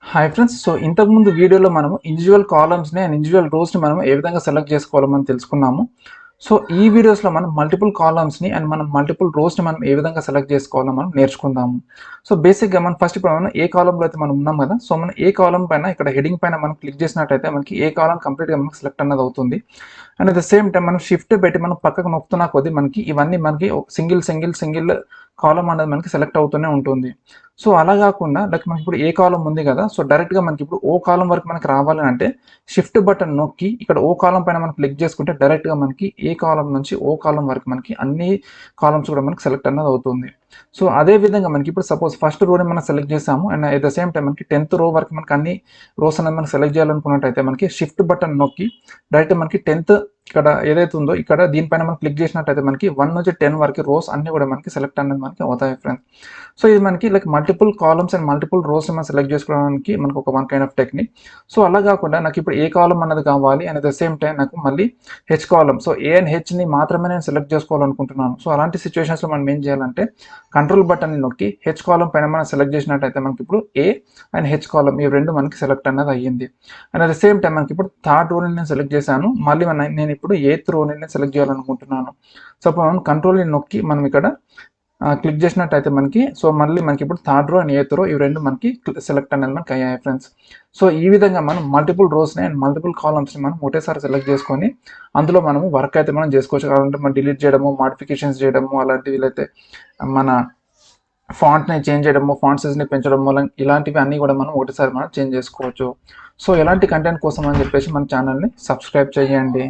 Hi friends. So ఇంతకుముందు వీడియోలో మనము ఇండివిజువల్ కాలమ్స్ని అండ్ ఇండివిజువల్ రోస్ని మనం ఏ విధంగా సెలెక్ట్ చేసుకోవాలో మనం తెలుసుకున్నాము. సో ఈ వీడియోస్లో మనం మల్టిపుల్ కాలమ్స్ని అండ్ మనం మల్టిపుల్ రోస్ని మనం ఏ విధంగా సెలెక్ట్ చేసుకోవాలో మనం నేర్చుకుందాము. సో బేసిక్గా మనం ఫస్ట్ ఇప్పుడు మనం ఏ కాలంలో అయితే మనం ఉన్నాం కదా, సో మనం ఏ కాలం పైన ఇక్కడ హెడింగ్ పైన మనం క్లిక్ చేసినట్టయితే మనకి ఏ కాలం కంప్లీట్గా మనకి సెలెక్ట్ అన్నది అవుతుంది. And at the same time మనం షిఫ్ట్ పెట్టి మనం పక్కకు నొక్కుతున్నా కొద్దీ మనకి ఇవన్నీ మనకి సింగిల్ కాలం అనేది మనకి సెలెక్ట్ అవుతూనే ఉంటుంది. సో అలా కాకుండా లైక్ మనకి ఇప్పుడు ఏ కాలం ఉంది కదా, సో డైరెక్ట్గా మనకి ఇప్పుడు ఓ కాలం వరకు మనకి రావాలి అంటే షిఫ్ట్ బటన్ నొక్కి ఇక్కడ ఓ కాలం పైన మనం క్లిక్ చేసుకుంటే డైరెక్ట్గా మనకి ఏ కాలం నుంచి ఓ కాలం వరకు మనకి అన్ని కాలమ్స్ కూడా మనకి సెలెక్ట్ అన్నది అవుతుంది. సో అదే విధంగా మనకి ఇప్పుడు సపోజ్ ఫస్ట్ రోని మనం సెలెక్ట్ చేసాము and at the same time మనకి 10th రో వరకు మనకి అన్ని రోస్ అనేది మనం సెలెక్ట్ చేయాలనుకున్నట్టయితే మనకి షిఫ్ట్ బటన్ నొక్కి డైరెక్ట్ మనకి 10th ఇక్కడ ఏదైతే ఉందో ఇక్కడ దీనిపైన మనం క్లిక్ చేసినట్టయితే మనకి 1 నుంచి 10 వరకు రోస్ అన్ని కూడా మనకి సెలెక్ట్ అనేది మనకి అవుతాయి ఫ్రెండ్స్. సో ఇది మనకి like multiple columns and multiple rows మనం సెలెక్ట్ చేసుకోవడానికి మనకు ఒక one kind of technique. So అలా కాకుండా నాకు ఇప్పుడు ఏ కాలం అన్నది కావాలి and at the same time నాకు మళ్ళీ H column, so A and హెచ్ని మాత్రమే నేను సెలెక్ట్ చేసుకోవాలనుకుంటున్నాను. సో అలాంటి సిచ్యువేషన్స్లో మనం ఏం చేయాలంటే కంట్రోల్ బటన్ నొక్కి హెచ్ కాలం పైన మనం సెలెక్ట్ చేసినట్టయితే మనకి ఇప్పుడు ఏ అండ్ హెచ్ కాలం ఈ రెండు మనకి సెలెక్ట్ అనేది అయ్యింది. And at the same time మనకి ఇప్పుడు థర్డ్ రోని నేను సెలెక్ట్ చేశాను, మళ్ళీ నేను ఇప్పుడు 8th రోని నేను సెలెక్ట్ చేయాలనుకుంటున్నాను. సో మనం కంట్రోల్ని నొక్కి మనం ఇక్కడ క్లిక్ చేసినట్టయితే మనకి సో మళ్ళీ మనకి ఇప్పుడు థర్డ్ రో అండ్ 8th రో ఈ రెండు మనకి సెలెక్ట్ అనేది మనకి అయ్యాయి ఫ్రెండ్స్. సో ఈ విధంగా మనం మల్టిపుల్ రోస్ని అండ్ మల్టిపుల్ కాలమ్స్ని మనం ఒకటేసారి సెలెక్ట్ చేసుకొని అందులో మనము వర్క్ అయితే మనం చేసుకోవచ్చు. కావాలంటే మనం డిలీట్ చేయడము, మాడిఫికేషన్స్ చేయడము, అలాంటివి అయితే మన ఫాంట్ని చేంజ్ చేయడము, ఫాంట్ సైజ్ని పెంచడం వల్ల ఇలాంటివి అన్నీ కూడా మనం ఒకటిసారి మనం చేంజ్ చేసుకోవచ్చు. సో ఎలాంటి కంటెంట్ కోసం అని చెప్పేసి మన ఛానల్ని సబ్స్క్రైబ్ చేయండి.